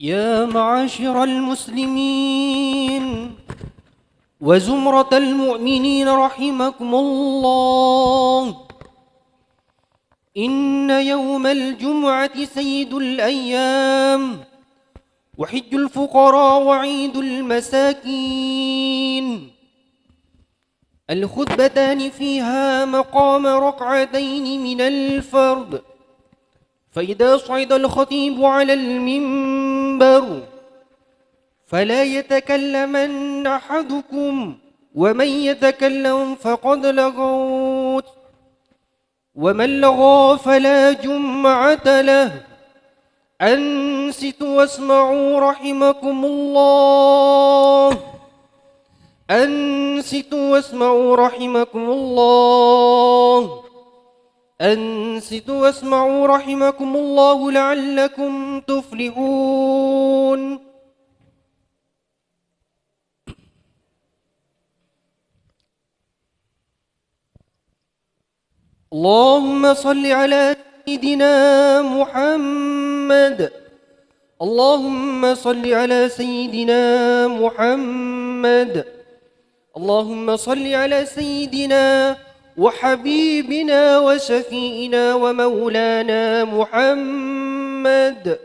يا معاشر المسلمين وزمرة المؤمنين رحمكم الله، إن يوم الجمعة سيد الأيام وحج الفقراء وعيد المساكين. الخطبتان فيها مقام ركعتين من الفرض، فإذا صعد الخطيب على المنبر فلا يتكلمن أحدكم، ومن يتكلم فقد لغوت، ومن لغى فلا جمعة له. أنصتوا واسمعوا رحمكم الله. أنصتوا واسمعوا رحمكم الله. أنصتوا واسمعوا رحمكم الله لعلكم تفلحون. اللهم صل على سيدنا محمد. اللهم صل على سيدنا محمد. اللهم صل على سيدنا وحبيبنا وشفيئنا ومولانا محمد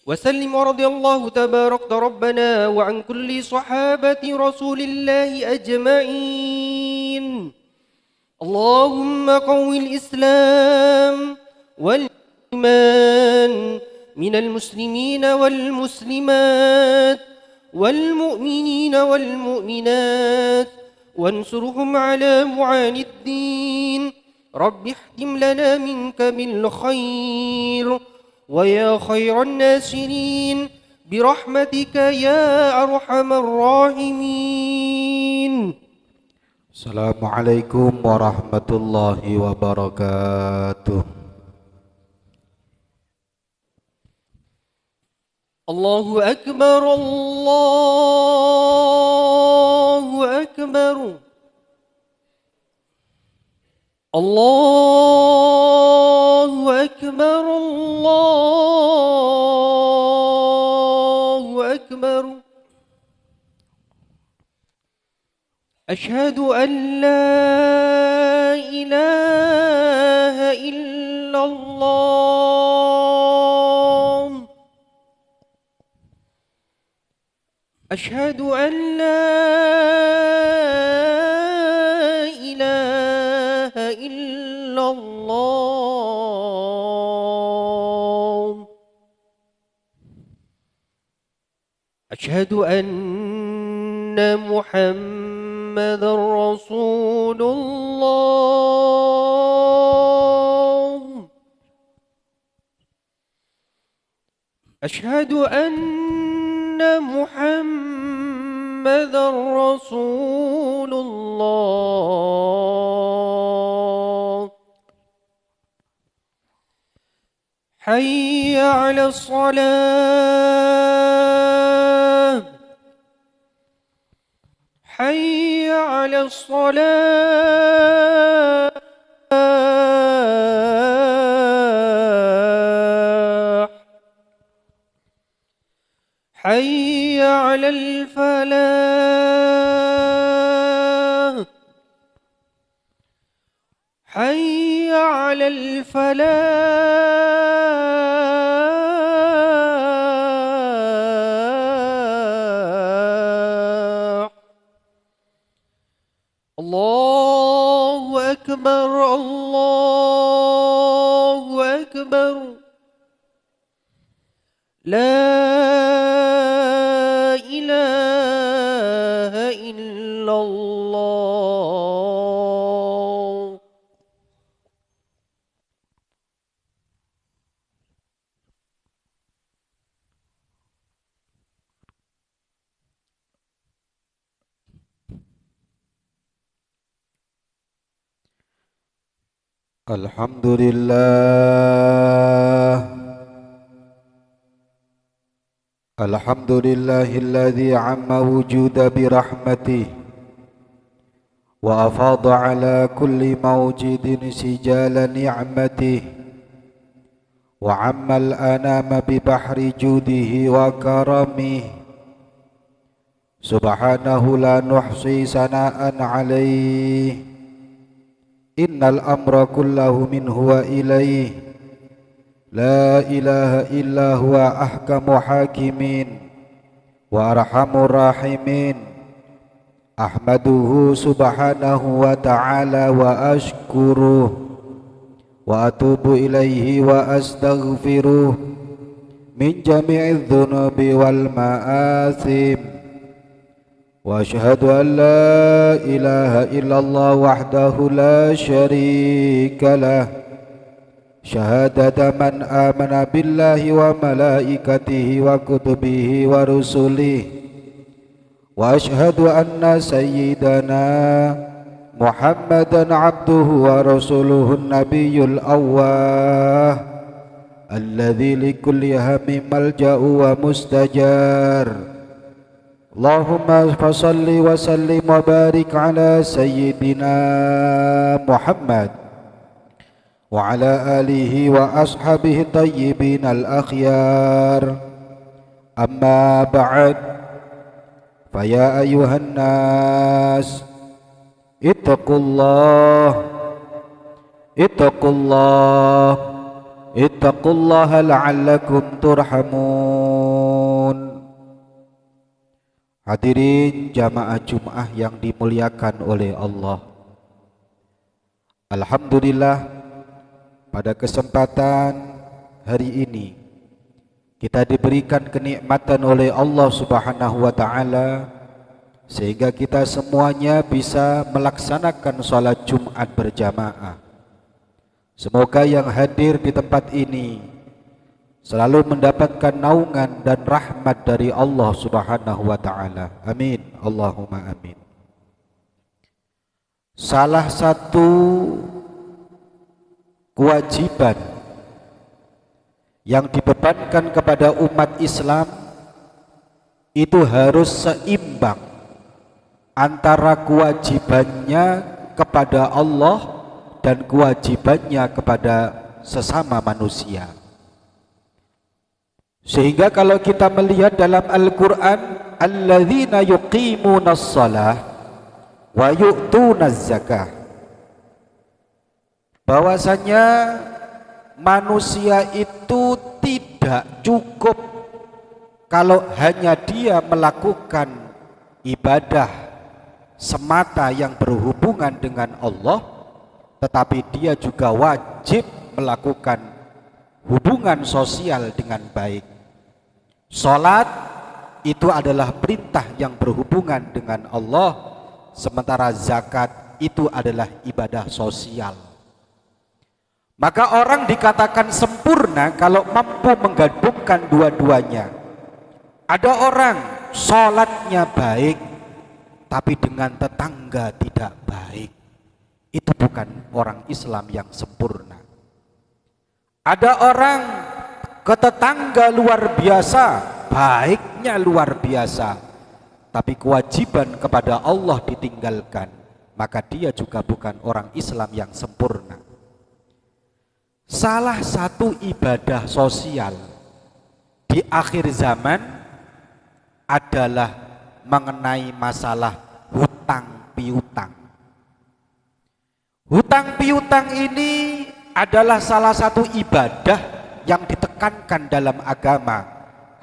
وسلم. ورضي الله تبارك ربنا وعن كل صحابة رسول الله أجمعين. اللهم قوي الإسلام والإيمان من المسلمين والمسلمات والمؤمنين والمؤمنات، وانصرهم على معاني الدين. رب احتم لنا منك بالخير ويا خير الناصرين برحمتك يا أرحم الراحمين. Assalamualaikum warahmatullahi wabarakatuh. Allahu Akbar, Allahu Akbar, Allahu Akbar, Allahu Akbar. أشهد أن لا إله إلا الله. أشهد أن لا إله إلا الله. أشهد أن محمد رسول الله. أشهد أن محمد رسول الله. حي على الصلاة. حي على الصلاة. حي على الفلاح. حي على الفلاح. الله أكبر، الله أكبر. لا إله إلا الله. Alhamdulillah. Alhamdulillahilladzi amma wujuda birahmatih wa afada ala kulli mawjidin sijala ni'matih وعم الأنام ببحر جوده وكرمه سبحانه لا نحصي ثناء عليه إن الأمر كله منه وإليه لا إله إلا هو أحكم حاكمين وأرحم الراحمين أحمده سبحانه وتعالى وأشكره وأتوب إليه وأستغفره من جميع الذنوب والمآثم وأشهد أن لا إله إلا الله وحده لا شريك له شهادة من آمن بالله وملائكته وكتبه ورسله وأشهد أن سيدنا محمدا عبده ورسوله النبي الأواه الذي لكل هم ملجأ ومستجار اللهم فصل وسلم وبارك على سيدنا محمد وعلى آله وأصحابه الطيبين الأخيار أما بعد فيا أيها الناس اتقوا الله اتقوا الله لعلكم ترحمون. Hadirin jamaah Jumat yang dimuliakan oleh Allah, alhamdulillah pada kesempatan hari ini kita diberikan kenikmatan oleh Allah Subhanahu wa taala sehingga kita semuanya bisa melaksanakan salat Jumat berjamaah. Semoga yang hadir di tempat ini selalu mendapatkan naungan dan rahmat dari Allah Subhanahu wa taala. Amin. Allahumma amin. Salah satu kewajiban yang dibebankan kepada umat Islam itu harus seimbang antara kewajibannya kepada Allah dan kewajibannya kepada sesama manusia. Sehingga kalau kita melihat dalam Al-Quran, alladzina yuqimunas shalah wa yu'tunaz zakah, bahwasanya manusia itu tidak cukup kalau hanya dia melakukan ibadah semata yang berhubungan dengan Allah, tetapi dia juga wajib melakukan hubungan sosial dengan baik. Salat itu adalah perintah yang berhubungan dengan Allah, sementara zakat itu adalah ibadah sosial. Maka orang dikatakan sempurna kalau mampu menggabungkan dua-duanya. Ada orang salatnya baik tapi dengan tetangga tidak baik, itu bukan orang Islam yang sempurna. Ada orang ke tetangga luar biasa, baiknya luar biasa, tapi kewajiban kepada Allah ditinggalkan, maka dia juga bukan orang Islam yang sempurna. Salah satu ibadah sosial di akhir zaman adalah mengenai masalah hutang piutang. Hutang piutang ini adalah salah satu ibadah yang ditekankan dalam agama.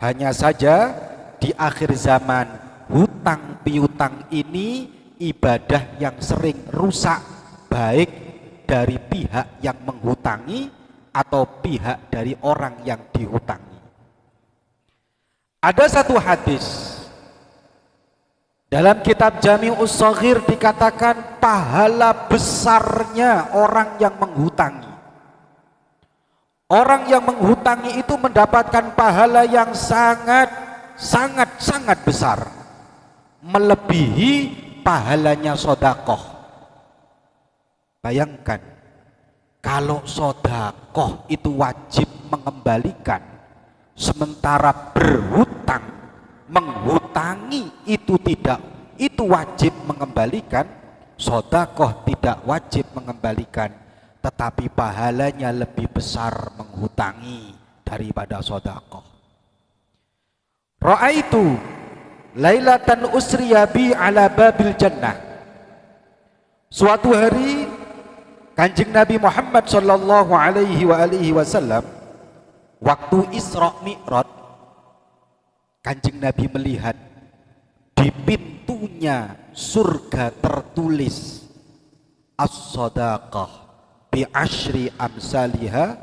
Hanya saja di akhir zaman hutang piutang ini ibadah yang sering rusak, baik dari pihak yang menghutangi atau pihak dari orang yang dihutangi. Ada satu hadis dalam kitab Jami'us Shaghir dikatakan pahala besarnya orang yang menghutangi. Orang yang menghutangi itu mendapatkan pahala yang sangat besar, melebihi pahalanya sedekah. Bayangkan kalau sedekah itu wajib mengembalikan, sementara berhutang menghutangi itu tidak, itu wajib mengembalikan. Sedekah tidak wajib mengembalikan, tetapi pahalanya lebih besar menghutangi daripada sedekah. Ra'aitu lailatan usriya bi ala babil jannah. Suatu hari Kanjeng Nabi Muhammad sallallahu alaihi wasallam waktu Isra Mi'raj, Kanjeng Nabi melihat di pintunya surga tertulis as-sadaqah bi asyri amsalihha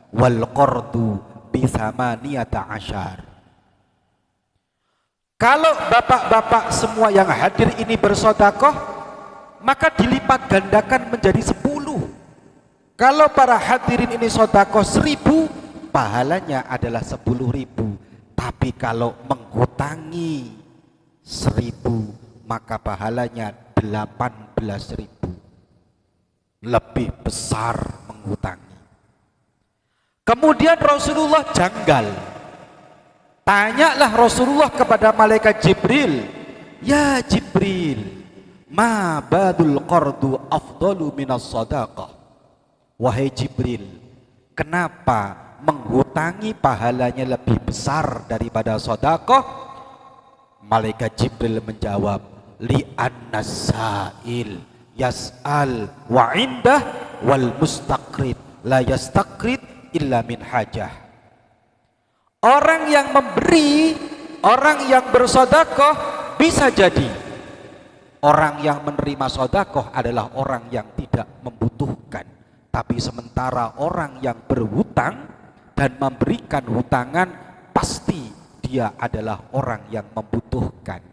wal qardu bi thamaniyata asyar. Kalau bapak-bapak semua yang hadir ini bersedekah, maka dilipat gandakan menjadi 10. Kalau para hadirin ini sedekah 1000, pahalanya adalah 10.000. Tapi kalau menghutangi 1000, maka pahalanya 18.000. Lebih besar menghutangi. Kemudian Rasulullah janggal. Tanyalah Rasulullah kepada malaikat Jibril, "Ya Jibril, ma badul qardu afdalu minas sadaqah?" Wahai Jibril, kenapa menghutangi pahalanya lebih besar daripada sedekah? Malaikat Jibril menjawab, li'annas sa'il yas'al wa indah wal mustaqrid la yastaqrid illa min hajah. Orang yang memberi, orang yang bersedekah bisa jadi orang yang menerima sedekah adalah orang yang tidak membutuhkan. Tapi sementara orang yang berhutang dan memberikan hutangan, pasti dia adalah orang yang membutuhkan.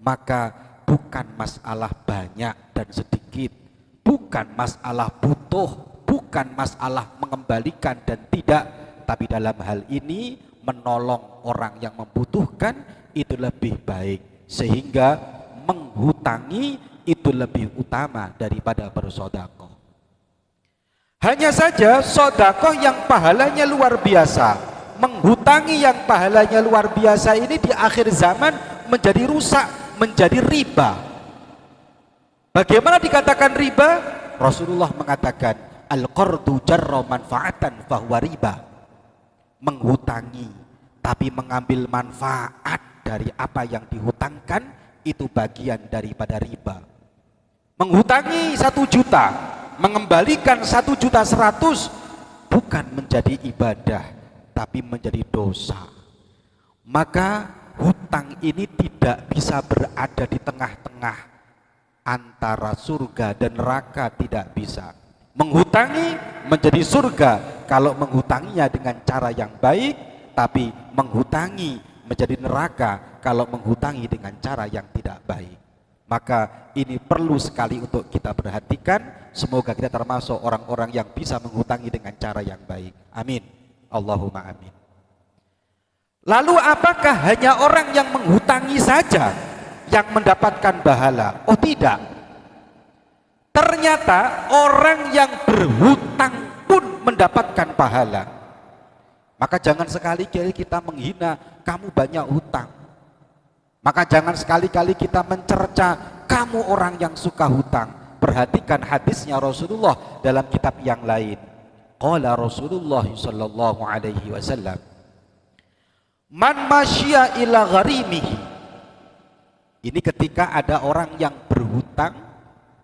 Maka bukan masalah banyak dan sedikit, bukan masalah butuh, bukan masalah mengembalikan dan tidak, tapi dalam hal ini menolong orang yang membutuhkan itu lebih baik, sehingga menghutangi itu lebih utama daripada bersedekah. Hanya saja sedekah yang pahalanya luar biasa, menghutangi yang pahalanya luar biasa ini di akhir zaman menjadi rusak, menjadi riba. Bagaimana dikatakan riba? Rasulullah mengatakan al-qardu jarra manfaatan fahuwa riba. Menghutangi tapi mengambil manfaat dari apa yang dihutangkan itu bagian daripada riba. Menghutangi 1 juta, mengembalikan 1.100.000 bukan menjadi ibadah tapi menjadi dosa. Maka hutang ini tidak bisa berada di tengah-tengah antara surga dan neraka, tidak bisa. Menghutangi menjadi surga kalau menghutanginya dengan cara yang baik, tapi menghutangi menjadi neraka kalau menghutangi dengan cara yang tidak baik. Maka ini perlu sekali untuk kita perhatikan. Semoga kita termasuk orang-orang yang bisa menghutangi dengan cara yang baik. Amin. Allahumma amin. Lalu apakah hanya orang yang menghutangi saja yang mendapatkan pahala? Oh tidak. Ternyata orang yang berhutang pun mendapatkan pahala. Maka jangan sekali-kali kita menghina, kamu banyak hutang. Maka jangan sekali-kali kita mencerca, kamu orang yang suka hutang. Perhatikan hadisnya Rasulullah dalam kitab yang lain. Qala Rasulullah sallallahu alaihi wasallam, man masya ila gharimihi. Ini ketika ada orang yang berhutang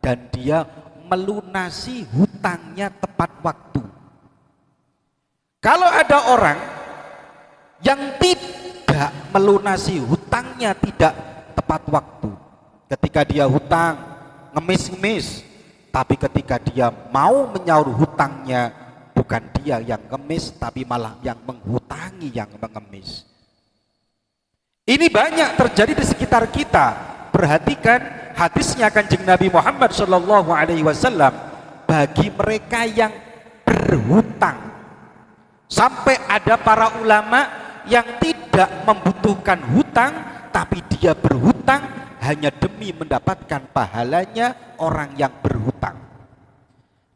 dan dia melunasi hutangnya tepat waktu. Kalau ada orang yang tidak melunasi hutangnya tidak tepat waktu, ketika dia hutang ngemis-ngemis, tapi ketika dia mau menyaur hutangnya, bukan dia yang ngemis tapi malah yang menghutangi yang mengemis. Ini banyak terjadi di sekitar kita. Perhatikan hadisnya Kanjeng Nabi Muhammad sallallahu alaihi wasallam, bagi mereka yang berhutang, sampai ada para ulama yang tidak membutuhkan hutang tapi dia berhutang hanya demi mendapatkan pahalanya orang yang berhutang.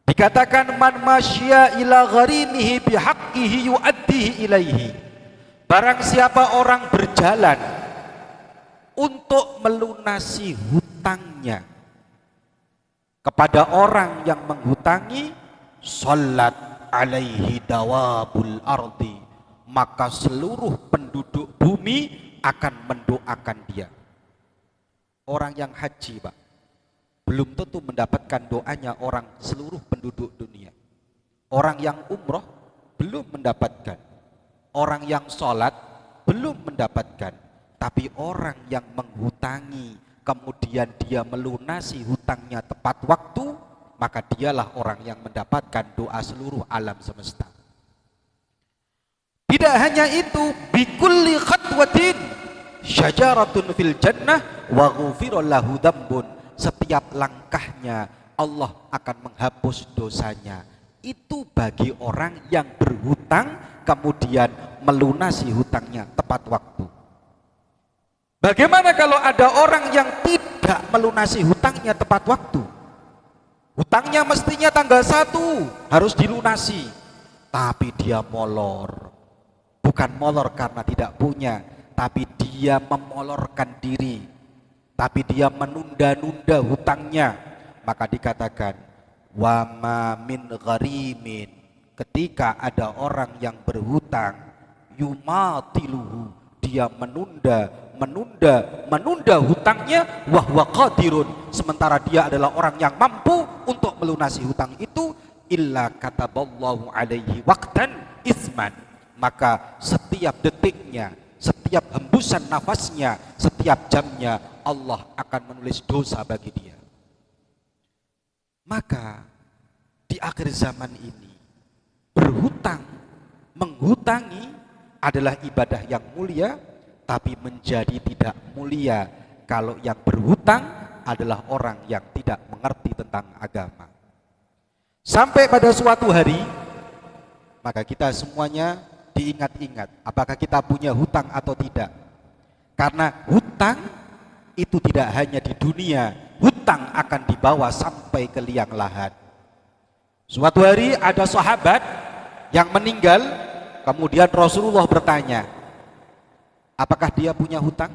Dikatakan man masya ila gharimihi bihaqqihi yuaddihi ilaihi. Barang siapa orang berjalan untuk melunasi hutangnya kepada orang yang menghutangi, Sallat alaihi dawabul ardi, maka seluruh penduduk bumi akan mendoakan dia. Orang yang haji, Pak, belum tentu mendapatkan doanya orang seluruh penduduk dunia. Orang yang umroh belum mendapatkan. Orang yang sholat belum mendapatkan. Tapi orang yang menghutangi, kemudian dia melunasi hutangnya tepat waktu, maka dialah orang yang mendapatkan doa seluruh alam semesta. Tidak hanya itu, bikulli khatwatin syajaratun fil jannah wa ghufira lahu dzambun. Setiap langkahnya Allah akan menghapus dosanya. Itu bagi orang yang berhutang kemudian melunasi hutangnya tepat waktu. Bagaimana kalau ada orang yang tidak melunasi hutangnya tepat waktu? Hutangnya mestinya tanggal 1 harus dilunasi, tapi dia molor. Bukan molor karena tidak punya, tapi dia memolorkan diri, tapi dia menunda-nunda hutangnya. Maka dikatakan wa ma min gharimin, ketika ada orang yang berhutang, yumatiluhu, dia menunda hutangnya, wahwa qadirun, sementara dia adalah orang yang mampu untuk melunasi hutang itu, illa kataballahu alaihi waqtan isman, maka setiap detiknya, setiap hembusan nafasnya, setiap jamnya Allah akan menulis dosa bagi dia. Maka di akhir zaman ini berhutang, menghutangi adalah ibadah yang mulia, tapi menjadi tidak mulia kalau yang berhutang adalah orang yang tidak mengerti tentang agama. Sampai pada suatu hari, maka kita semuanya diingat-ingat apakah kita punya hutang atau tidak. Karena hutang itu tidak hanya di dunia, hutang akan dibawa sampai ke liang lahat. Suatu hari ada sahabat yang meninggal, kemudian Rasulullah bertanya, apakah dia punya hutang?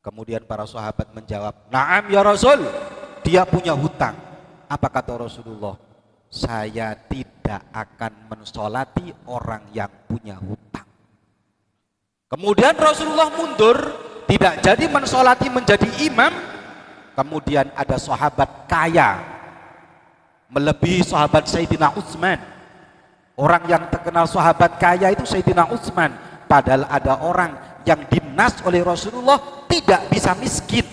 Kemudian para sahabat menjawab, "Na'am ya Rasul, dia punya hutang." Apa kata Rasulullah? Saya tidak akan mensolati orang yang punya hutang. Kemudian Rasulullah mundur, tidak jadi mensolati menjadi imam. Kemudian ada sahabat kaya, melebihi sahabat Sayyidina Utsman. Orang yang terkenal sahabat kaya itu Sayyidina Utsman. Padahal ada orang yang dinas oleh Rasulullah tidak bisa miskin.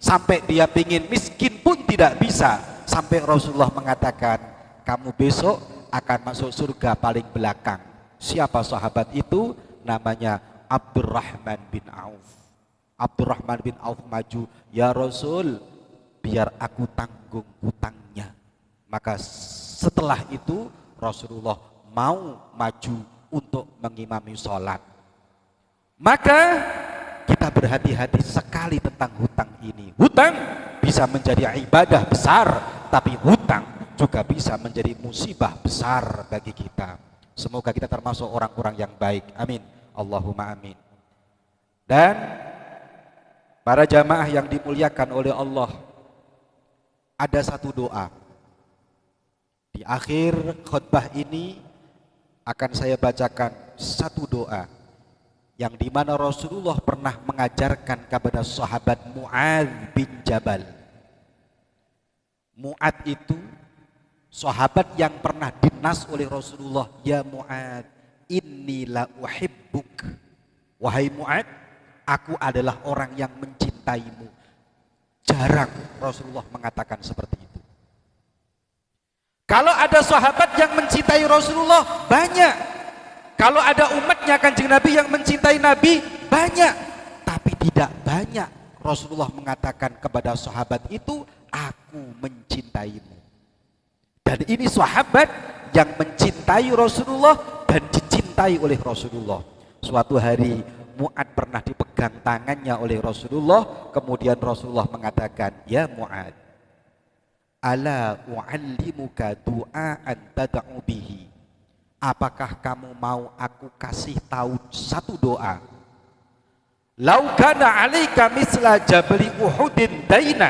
Sampai dia ingin miskin pun tidak bisa. Sampai Rasulullah mengatakan, kamu besok akan masuk surga paling belakang. Siapa sahabat itu? Namanya Abdurrahman bin Auf. Abdurrahman bin Auf maju, ya Rasul, biar aku tanggung hutangnya. Maka setelah itu Rasulullah mau maju untuk mengimami sholat. Maka kita berhati-hati sekali tentang hutang ini. Hutang bisa menjadi ibadah besar, tapi hutang juga bisa menjadi musibah besar bagi kita. Semoga kita termasuk orang-orang yang baik. Amin. Allahumma amin. Dan para jamaah yang dimuliakan oleh Allah, ada satu doa. Di akhir khutbah ini akan saya bacakan satu doa yang dimana Rasulullah pernah mengajarkan kepada sahabat Mu'adz bin Jabal. Mu'adz itu sahabat yang pernah dinas oleh Rasulullah, ya Mu'adz, inni la uhibbuk. Wahai Mu'adz, aku adalah orang yang mencintaimu. Jarang Rasulullah mengatakan seperti itu. Kalau ada sahabat yang mencintai Rasulullah, banyak. Kalau ada umatnya Kanjeng Nabi yang mencintai Nabi, banyak. Tapi tidak banyak Rasulullah mengatakan kepada sahabat itu, aku mencintaimu. Dan ini sahabat yang mencintai Rasulullah dan dicintai oleh Rasulullah. Suatu hari Mu'adz pernah dipegang tangannya oleh Rasulullah, kemudian Rasulullah mengatakan, ya Mu'adz, ala u'allimuka du'aan tada'u bihi. Apakah kamu mau aku kasih tahu satu doa? Lau kana 'alaika misla jabali Uhudin dainan.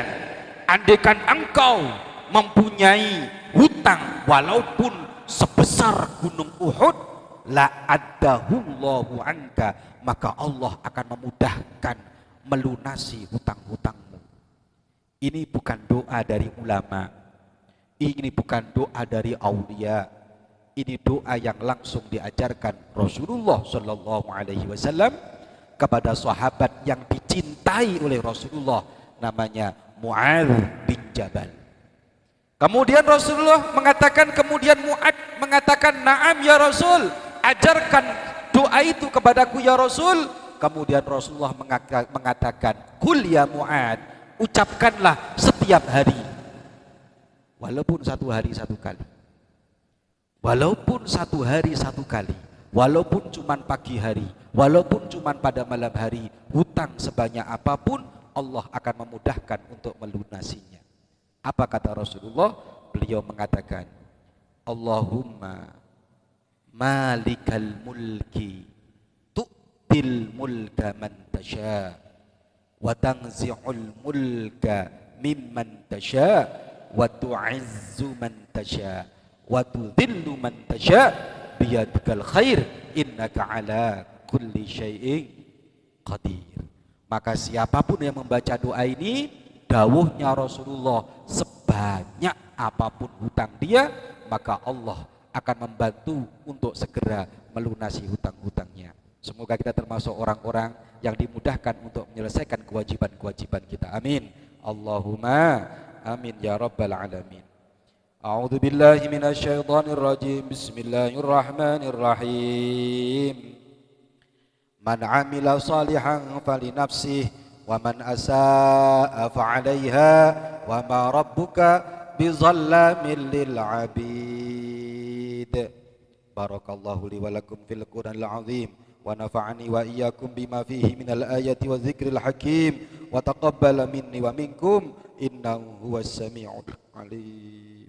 Andaikan engkau mempunyai hutang walaupun sebesar gunung Uhud, la addahullahu anka, maka Allah akan memudahkan melunasi hutang-hutangmu. Ini bukan doa dari ulama, ini bukan doa dari aulia, ini doa yang langsung diajarkan Rasulullah Shallallahu Alaihi Wasallam kepada sahabat yang dicintai oleh Rasulullah, namanya Mu'adz bin Jabal. Kemudian Rasulullah mengatakan, kemudian Mu'adz mengatakan, "Na'am ya Rasul, ajarkan doa itu kepadaku ya Rasul." Kemudian Rasulullah mengatakan, "Qul ya Mu'adz, ucapkanlah setiap hari, walaupun satu hari satu kali, walaupun satu hari satu kali, walaupun cuman pagi hari, walaupun cuman pada malam hari, hutang sebanyak apapun Allah akan memudahkan untuk melunasinya." Apa kata Rasulullah? Beliau mengatakan, "Allahumma malikal mulki tu'til mulka man tasha wa tanzi'ul mulka mimman tasha wa tu'izzu man tasha wa tudhillu man tasha biyadikal khair innaka ala kulli syai'in qadir." Maka siapapun yang membaca doa ini, dawuhnya Rasulullah, sebanyak apapun hutang dia, maka Allah akan membantu untuk segera melunasi hutang-hutangnya. Semoga kita termasuk orang-orang yang dimudahkan untuk menyelesaikan kewajiban-kewajiban kita. Amin. Allahumma amin ya rabbal alamin. A'udzu billahi minasyaitonir rajim. Bismillahirrahmanirrahim. Man 'amila shalihan falinafsihi wa man asaa fa'alaiha wa ma rabbuka bizallamin lil 'abid. Barakallahu li wa lakum fil Qur'anil 'azim wa nafa'ani wa iyyakum bima fihi minal ayati wa dzikril hakim wa taqabbala minni wa minkum innahu huwas sami'ul 'alim.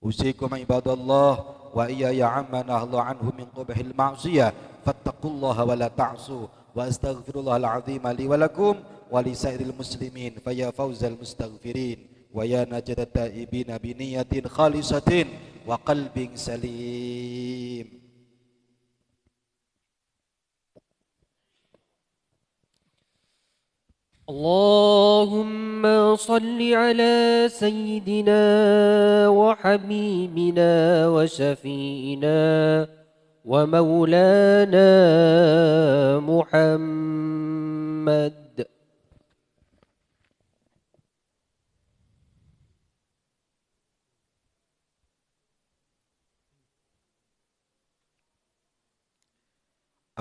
Usikum ibadallah wa iyaya amma nahlu anhu min qubhil ma'siyah fattaqullaha wa la ta'su wa astaghfirullahal 'azim li wa lakum wa li sairil muslimin fa ya fawzal mustaghfirin wa ya najatat taibin bi niyatin khalisatin wa qalbin salim. اللهم صل على سيدنا وحبيبنا وشفينا ومولانا محمد.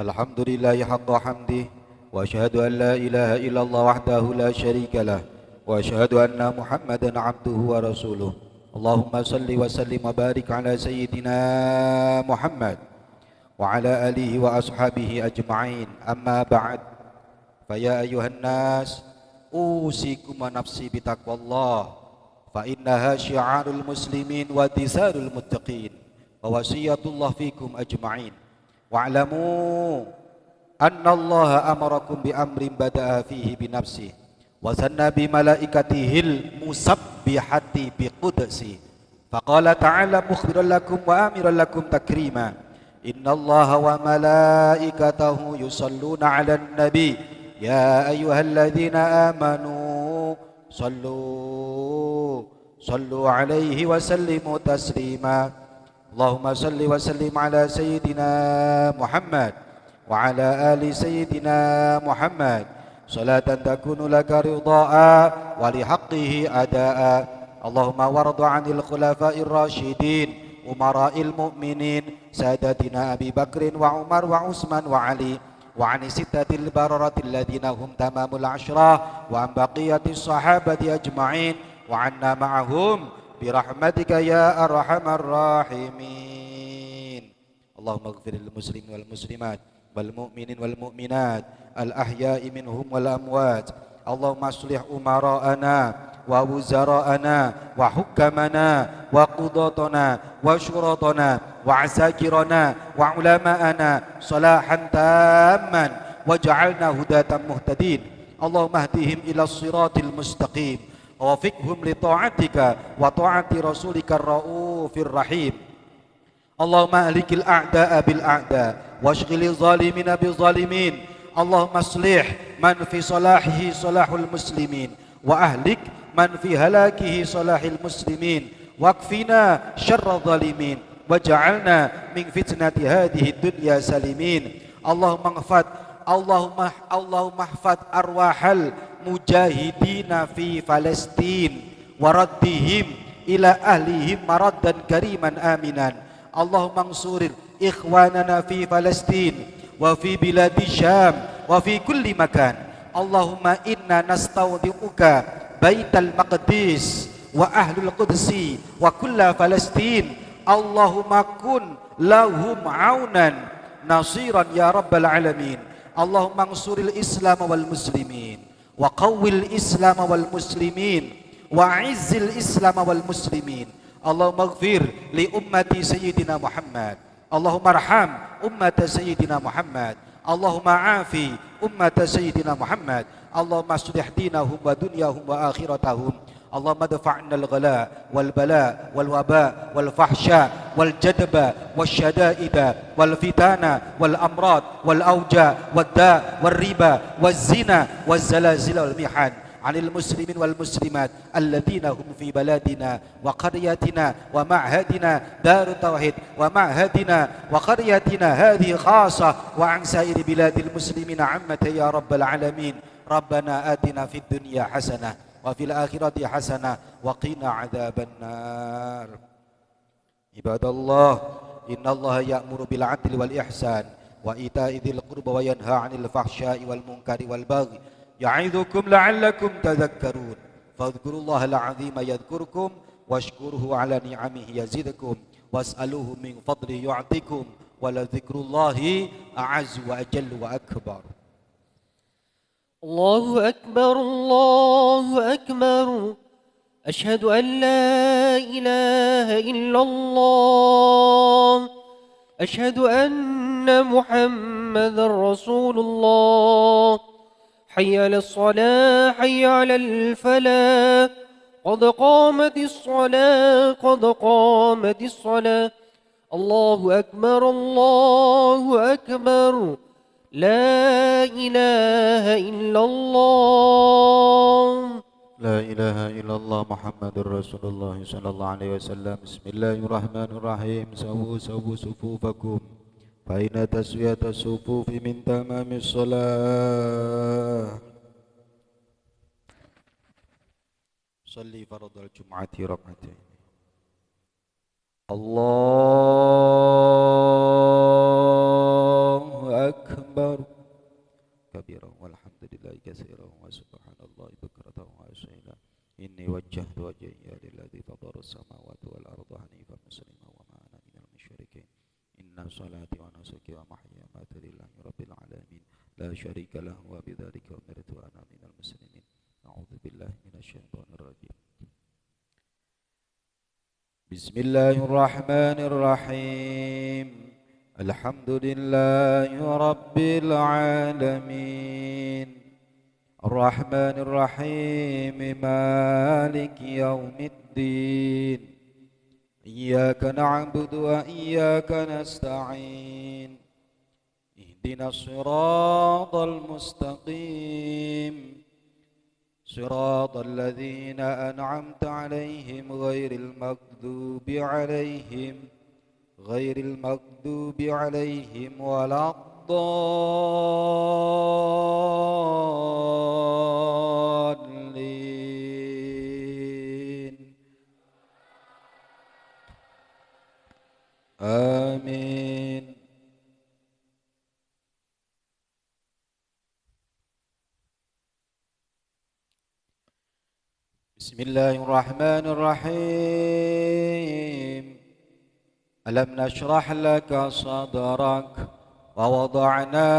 Alhamdulillahi haqqa hamdih wa asyhadu an la ilaha illallah wahdahu la syarika lah wa asyhadu anna Muhammadan abduhu wa rasuluh. Allahumma salli wa sallim wa barik ala sayyidina Muhammad wa ala alihi wa ashabihi ajma'in. Amma ba'd. Fa ya ayuhan nas, usikum wa nafsi bitaqwallah fa innaha syi'arul muslimin wa tisarul muttaqin wa wasiyatullah fikum ajma'in. Wa'lamu anna Allah amarakum bi amrin bada'a fihi bi nafsi wa sanna bi malaikatihil musabbihati bi qudsi faqala ta'ala mukhbiran lakum wa amiran lakum takrima inna Allah wa malaikatahu yusalluna 'alan nabi ya ayyuhalladzina amanu sallu 'alaihi wa sallimu taslima. Allahumma salli wa sallim ala sayyidina Muhammad wa ala ali sayyidina Muhammad salatan takunu laka ridha'a wa li haqqihi ada'a. Allahumma warḍu 'anil khulafa'ir rasyidin umara'il mu'minin sadatina Abi Bakrin wa Umar wa Utsman wa Ali wa 'ani sittatil bararatil ladzina hum tamamul 'ashrah wa an baqiyatis sahabati ajma'in wa 'anna ma'ahum birahmatika ya arhamar rahimin. Allahumma ighfir lil muslimin wal muslimat wal mu'minin wal mu'minat al ahya'i minhum wal amwat. Allahumma aslih umara'ana wa wuzara'ana wa hukamana wa qudatana wa syuratana wa asakirana wa ulama'ana salahan tamman waj'alna hudatan muhtadin. Allahumma hdihim ila siratil mustaqim ووفقهم لطاعتك وطاعة رسولك الرؤوف الرحيم. اللهم أهلك الأعداء بالأعداء واشغل الظالمين بالظالمين. اللهم اصلح من في صلاحه صلاح المسلمين وأهلك من في هلاكه صلاح المسلمين واكفنا شر الظالمين وجعلنا من فتنة هذه الدنيا سالمين. اللهم احفظ أرواح المجاهدين في فلسطين وردهم إلى أهلهم مردا كريما آمنا. اللهم انصر إخواننا في فلسطين وفي بلاد الشام وفي كل مكان. اللهم إنا نستودعك بيت المقدس وأهل القدس وكل فلسطين. اللهم كن لهم عونا نصيرا يا رب العالمين. اللهم انصر الإسلام والمسلمين وقوي الإسلام والمسلمين وأعز الإسلام والمسلمين. اللهم اغفر لأمة سيدنا محمد. اللهم ارحم أمة سيدنا محمد. اللهم عافي أمة سيدنا محمد. اللهم اصلح دينهم ودنياهم وآخرتهم. اللهم ادفع عنا الغلاء والبلاء والوباء والفحشاء والجدب والشدائد والفتن والأمراض والأوجاع والداء والربا والزنا والزلازل والمحن عن المسلمين والمسلمات الذين هم في بلادنا وقريتنا ومعهدنا دار التوحيد ومعهدنا وقريتنا هذه خاصة وعن سائر بلاد المسلمين عامة يا رب العالمين. ربنا آتنا في الدنيا حسنة وفي الآخرة حسنة وقنا عذاب النار. عباد الله إن الله يأمر بالعدل والإحسان وإيتاء ذي القربى وينهى عن الفحشاء والمنكر والبغي يعظكم لعلكم تذكرون. فاذكروا الله العظيم يذكركم واشكروه على نعمه يزدكم واسألوه من فضله يعطيكم ولذكر الله أعز وأجل وأكبر. الله أكبر الله أكبر أشهد أن لا إله إلا الله أشهد أن محمدا رسول الله. حي على الصلاة حي على الفلاح قد قامت الصلاة قد قامت الصلاة. الله أكبر الله أكبر لا إله إلا الله. لا إله إلا الله محمد رسول الله صلى الله عليه وسلم. بسم الله الرحمن الرحيم. سووا صفوفكم فإن تسوية الصفوف من تمام الصلاة. صلي فرض الجمعة ركعتين. الله أكبر كبيرا والحمد لله كثيرا وسبحان الله بكرة وأصيلا. إني وجهت وجهي للذي فطر السماوات والأرض حنيفا مسلما وما أنا من المشركين. إن صلاتي ونسكي ومحياي ومماتي لله رب العالمين لا شريك له وبذلك أمرت وأنا من المسلمين. أعوذ بالله من الشيطان الرجيم. بسم الله الرحمن الرحيم. الحمد لله رب العالمين الرحمن الرحيم مالك يوم الدين إياك نعبد وإياك نستعين اهدنا الصراط المستقيم صراط الذين أنعمت عليهم غير المغضوب عليهم ولا الضالين. آمين. بسم الله الرحمن الرحيم. ألم نشرح لك صدرك ووضعنا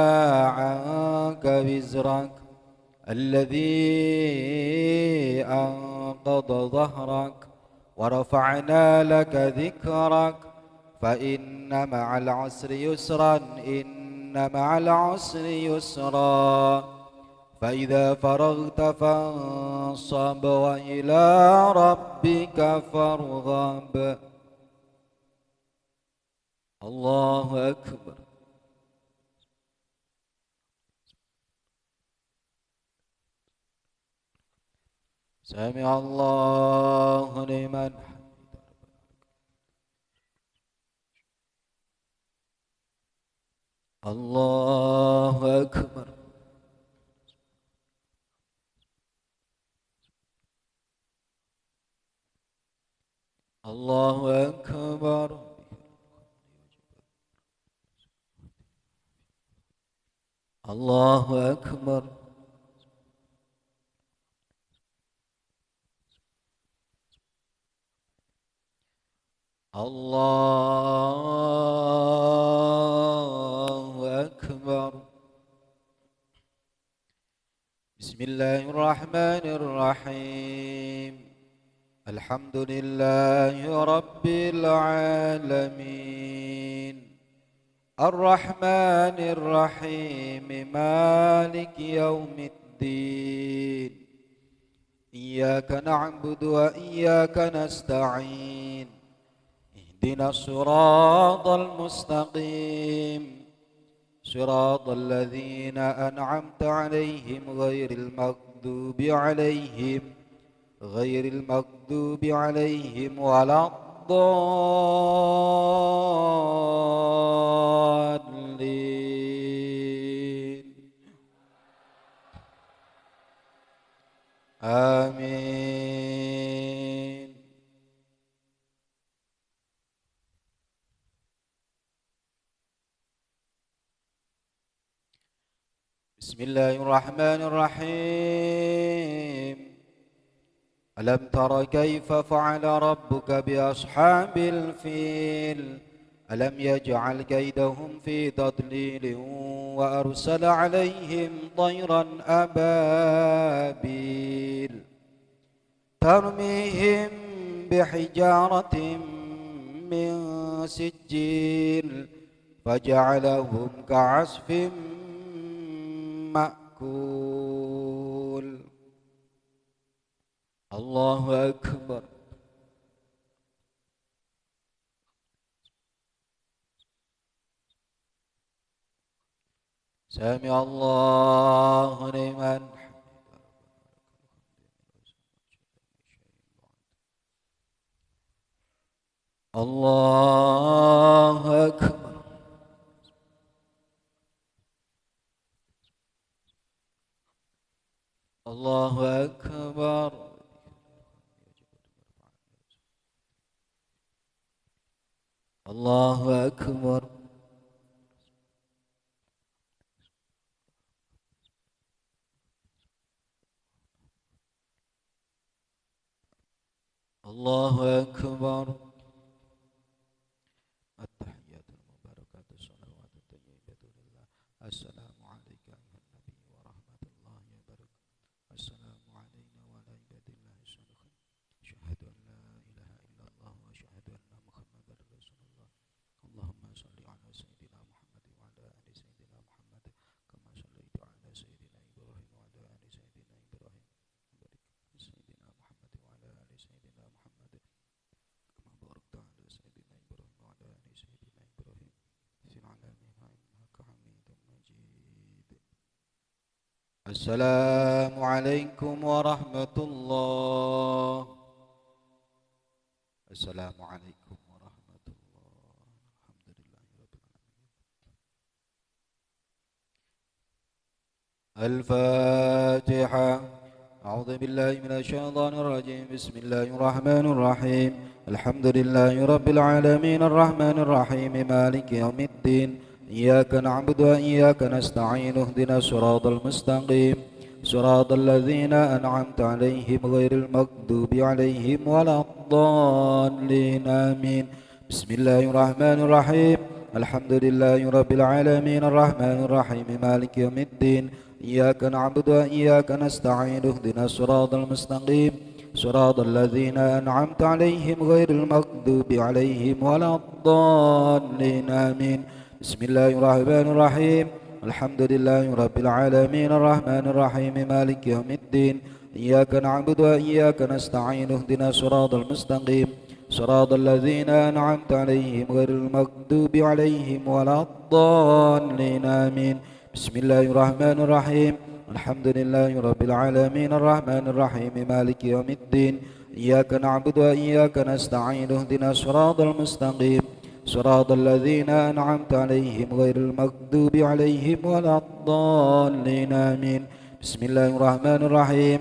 عنك وزرك الذي أنقض ظهرك ورفعنا لك ذكرك فإن مع العسر يسرا إن مع العسر يسرا فإذا فرغت فانصب وإلى ربك فارغب. الله أكبر. سمع الله لمن حمده. الله أكبر. الله أكبر. الله أكبر. الله أكبر. بسم الله الرحمن الرحيم. الحمد لله رب العالمين الرحمن الرحيم مالك يوم الدين إياك نعبد وإياك نستعين اهدنا الصراط المستقيم صراط الذين أنعمت عليهم غير المغضوب عليهم ولا الضالين. آمين. بسم الله الرحمن الرحيم. ألم تر كيف فعل ربك بأصحاب الفيل ألم يجعل كيدهم في تضليل وأرسل عليهم طيرا أبابيل ترميهم بحجارة من سجيل فجعلهم كعصف مأكول. الله أكبر. سمع الله لمن حمده. الله أكبر. الله أكبر. الله أكبر. الله أكبر. التحيات المباركات الصلوات الطيبات لله. السلام عليك أيها النبي ورحمة الله وبركاته. السلام علينا وعلى عباد الله الصالحين. أشهد أن لا إله إلا الله وأشهد أن محمدا رسول الله. اللهم صل على سيدنا محمد وعلى آل سيدنا محمد كما صليت على سيدنا إبراهيم وعلى آل سيدنا إبراهيم وبارك على سيدنا محمد وعلى آل سيدنا محمد كما باركت على سيدنا إبراهيم وعلى آل سيدنا إبراهيم في العالمين إنك حميد مجيد. السلام عليكم ورحمة الله. السلام عليكم ورحمة الله. الحمد لله رب العالمين. الفاتحة. أعوذ بالله من الشيطان الرجيم. بسم الله الرحمن الرحيم. الحمد لله رب العالمين الرحمن الرحيم مالك يوم الدين إياك نعبد وإياك نستعين اهدنا الصراط المستقيم صراط الذين أنعمت عليهم غير المغضوب عليهم ولا الضالين. آمين. بسم الله الرحمن الرحيم. الحمد لله رب العالمين الرحمن الرحيم مالك يوم الدين إياك نعبد وإياك نستعين اهدنا الصراط المستقيم صراط الذين أنعمت عليهم غير المغضوب عليهم ولا الضالين. آمين. بسم الله الرحمن الرحيم. الحمد لله رب العالمين الرحمن الرحيم مالك يوم الدين إياك نعبد وإياك نستعين اهدنا الصراط المستقيم صراط الذين أنعمت عليهم غير المغضوب عليهم ولا الضالين آمين بسم الله الرحمن الرحيم الحمد لله رب العالمين الرحمن الرحيم مالك يوم الدين إياك نعبد وإياك نستعين اهدنا الصراط المستقيم صراط الذين أنعمت عليهم غير المغضوب عليهم ولا الضالين آمين بسم الله الرحمن الرحيم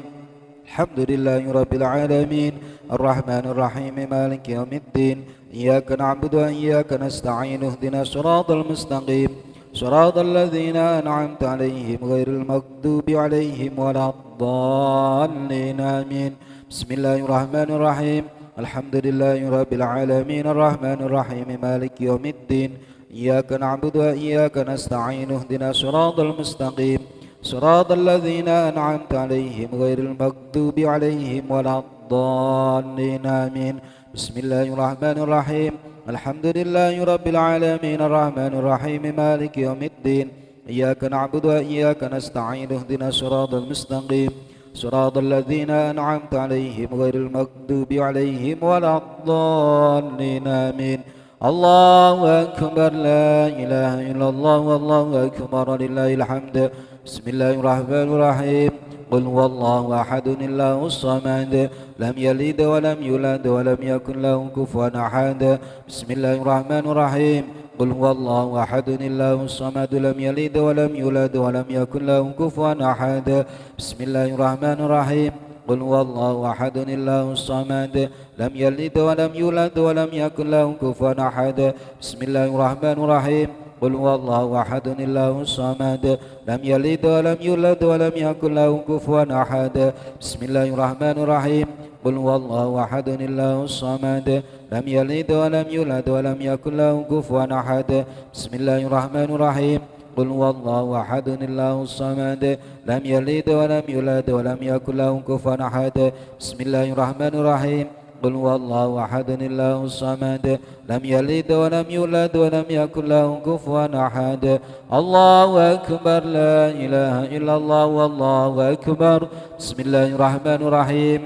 الحمد لله رب العالمين الرحمن الرحيم مالك يوم الدين إياك نعبد وإياك نستعين اهدنا الصراط المستقيم صراط الذين أنعمت عليهم غير المغضوب عليهم ولا الضالين آمين بسم الله الرحمن الرحيم الحمد لله رب العالمين الرحمن الرحيم مالك يوم الدين إياك نعبد وإياك نستعين اهدنا الصراط المستقيم صراط الذين أنعمت عليهم غير المغضوب عليهم ولا الضالين آمين بسم الله الرحمن الرحيم الحمد لله رب العالمين الرحمن الرحيم مالك يوم الدين إياك نعبد وإياك نستعين اهدنا الصراط المستقيم صراط الذين أنعمت عليهم غير المغضوب عليهم ولا الضالين آمين الله أكبر لا إله إلا الله والله أكبر لله الحمد بسم الله الرحمن الرحيم قل هو الله أحد الله الصمد لم يلد ولم يولد ولم يكن له كفوا أحد بسم الله الرحمن الرحيم قل هو الله أحد الله الصمد لم يلد ولم يولد ولم يكن له كفوا أحد بسم الله الرحمن الرحيم قل هو الله أحد الله الصمد لم يلد ولم يولد ولم يكن له كفوا أحد بسم الله الرحمن الرحيم قل هو الله أحد الله الصمد لم يلد ولم يولد ولم يكن له كفوا أحد بسم الله الرحمن الرحيم قل هو الله أحد الله الصمد لم يلد ولم يولد ولم يكن له كفوا أحد بسم الله الرحمن الرحيم قل هو الله أحد الله الصمد لم يلد ولم يولد ولم يكن له كفوا أحد بسم الله الرحمن الرحيم قل هو الله أحد الله الصمد لم يلد ولم يولد ولم يكن له كفوا أحد الله أكبر لا إله إلا الله والله أكبر بسم الله الرحمن الرحيم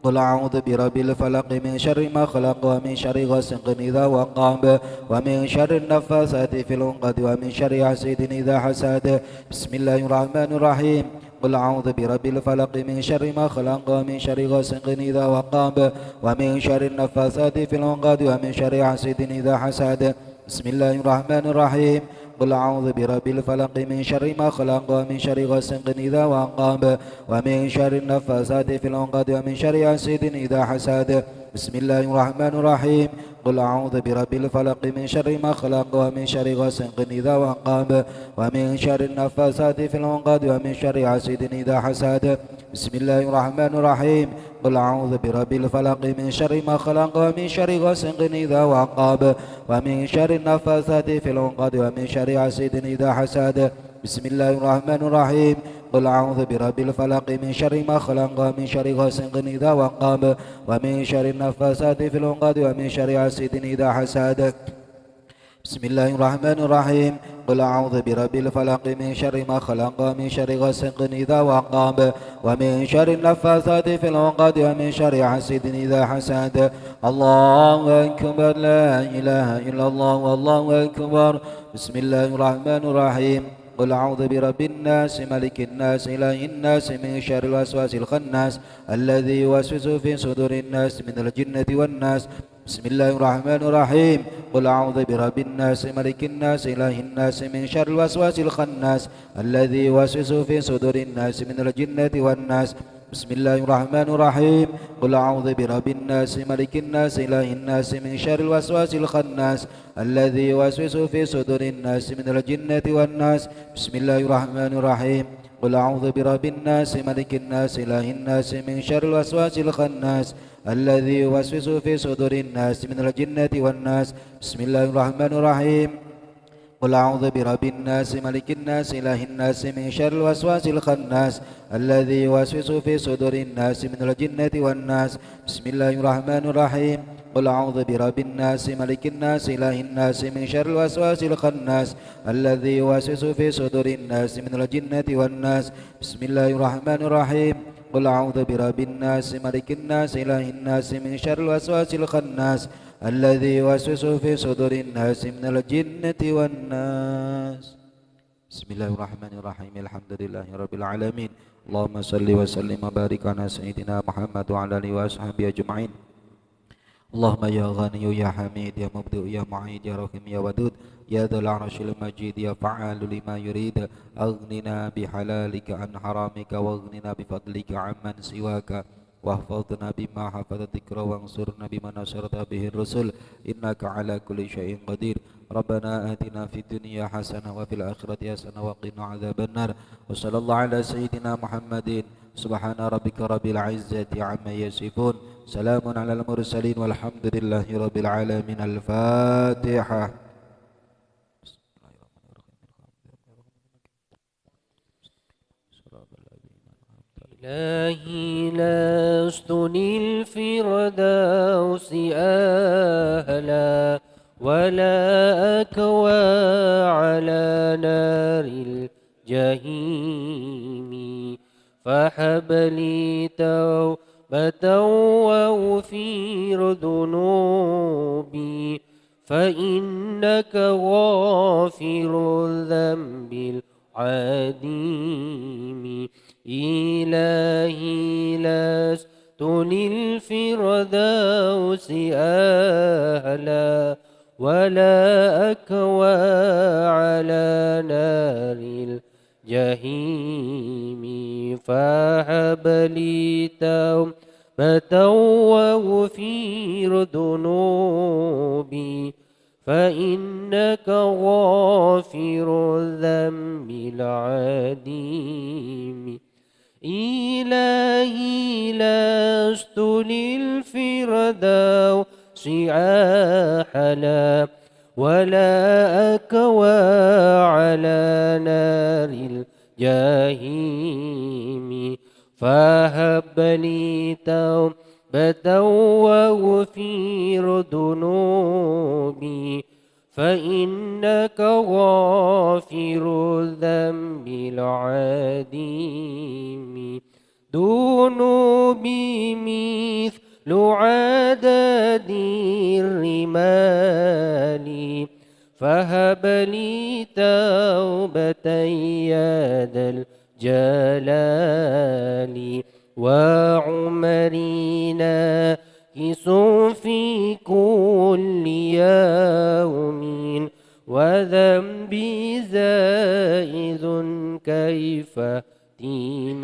قل أعوذ برب الفلق من شر ما خلق ومن شر غاسق إذا وقب ومن شر النفاثات في العقد ومن شر حاسد إذا حسد بسم الله الرحمن الرحيم قل أعوذ برب الفلق من شر ما خلق ومن شر غاسق إذا وقب ومن شر النفاثات في العقد ومن شر حاسد إذا حسد بسم الله الرحمن الرحيم قل أعوذ برب الفلق من شر ما خلق ومن شر غاسق إذا وقب ومن شر النفاثات في العقد ومن شر حاسد إذا حسد بسم الله الرحمن الرحيم قل أعوذ برب الفلق من شر ما خلق ومن شر غاسق إذا وقب ومن شر النفاثات في العقد ومن شر حاسد إذا حسد بسم الله الرحمن الرحيم قل أعوذ برب الفلق من شر ما خلق ومن شر غاسق إذا وقب ومن شر النفاثات في العقد ومن شر حاسد إذا حسد بسم الله الرحمن الرحيم قل أعوذ برب الفلق من شر ما خلق ومن شر غاسق إذا وقب ومن شر النفاثات في العقد ومن شر حاسد إذا حسد بسم الله الرحمن الرحيم قل أعوذ برب الفلق من شر ما خلق ومن شر غاسق إذا وقب ومن شر النفاثات في العقد ومن شر حاسد إذا حسد الله أكبر لا إله إلا الله والله أكبر بسم الله الرحمن الرحيم قل أعوذ برب الناس ملك الناس إله الناس من شر الوسواس الخناس الذي يوسوس في صدور الناس من الجنة والناس بسم الله الرحمن الرحيم قل أعوذ برب الناس ملك الناس إله الناس من شر الوسواس الخناس الذي يوسوس في صدور الناس من الجنة والناس بسم الله الرحمن الرحيم قل أعوذ برب الناس ملك الناس إله الناس من شر الوسواس الخناس الذي يوسوس في صدور الناس من الجنة والناس بسم الله الرحمن الرحيم قل أعوذ برب الناس ملك الناس إله الناس من شر الوسواس الخناس الذي يوسوس في صدور الناس من الجنة والناس بسم الله الرحمن الرحيم قل أعوذ برب الناس ملك الناس إله الناس من شر الوسواس الخناس الذي يوسوس في صدور الناس من الجنة والناس. بسم الله الرحمن الرحيم. قل أعوذ برب الناس ملك الناس إله الناس من شر الوسواس الخناس الذي يوسوس في صدور الناس من الجنة والناس. بسم الله الرحمن الرحيم. قل أعوذ برب الناس ملك الناس إله الناس من شر الوسواس الخناس الذي يوسوس في صدور الناس من الجنة والناس. بسم الله الرحمن الرحيم. الحمد لله رب العالمين. اللهم صل وسلم وبارك على سيدنا محمد وعلى آله وصحبه أجمعين. اللهم يا غني يا حميد يا مبدئ يا معيد يا رحيم يا ودود يا ذا العرش المجيد يا فعال لما يريد أغننا بحلالك عن حرامك واغننا بفضلك عمن سواك واحفظنا بما حفظ الذكر وانصرنا بما نصرت به الرسل إنك على كل شيء قدير. ربنا آتنا في الدنيا حسنة وفي الآخرة حسنة وقنا عذاب النار. وصلى الله على سيدنا محمد. سبحان ربك رب العزة عما يصفون. سلام على المرسلين والحمد لله رب العالمين. الفاتحة. إلهي لست للفردوس أهلا ولا أكوى على نار الجحيم فهب لي توبة واغفر ذنوبي فإنك غافر الذنب العظيم. إلهي لست للفردوس أهلا ولا أكوى على نار الجحيم فهب لي توبة واغفر ذنوبي فإنك غافر الذنب العظيم. إلهي لست للفردوس أحلا ولا أكوى على نار الجحيم فهب لي توبة واغفر ذنوبي فإنك غافر الذنب العظيم. ذنوبي مثل عدد الرمال فهب لي توبة يا ذا الجلال وعمرنا كس في كل يوم وذنبي زائد كيف تيماني.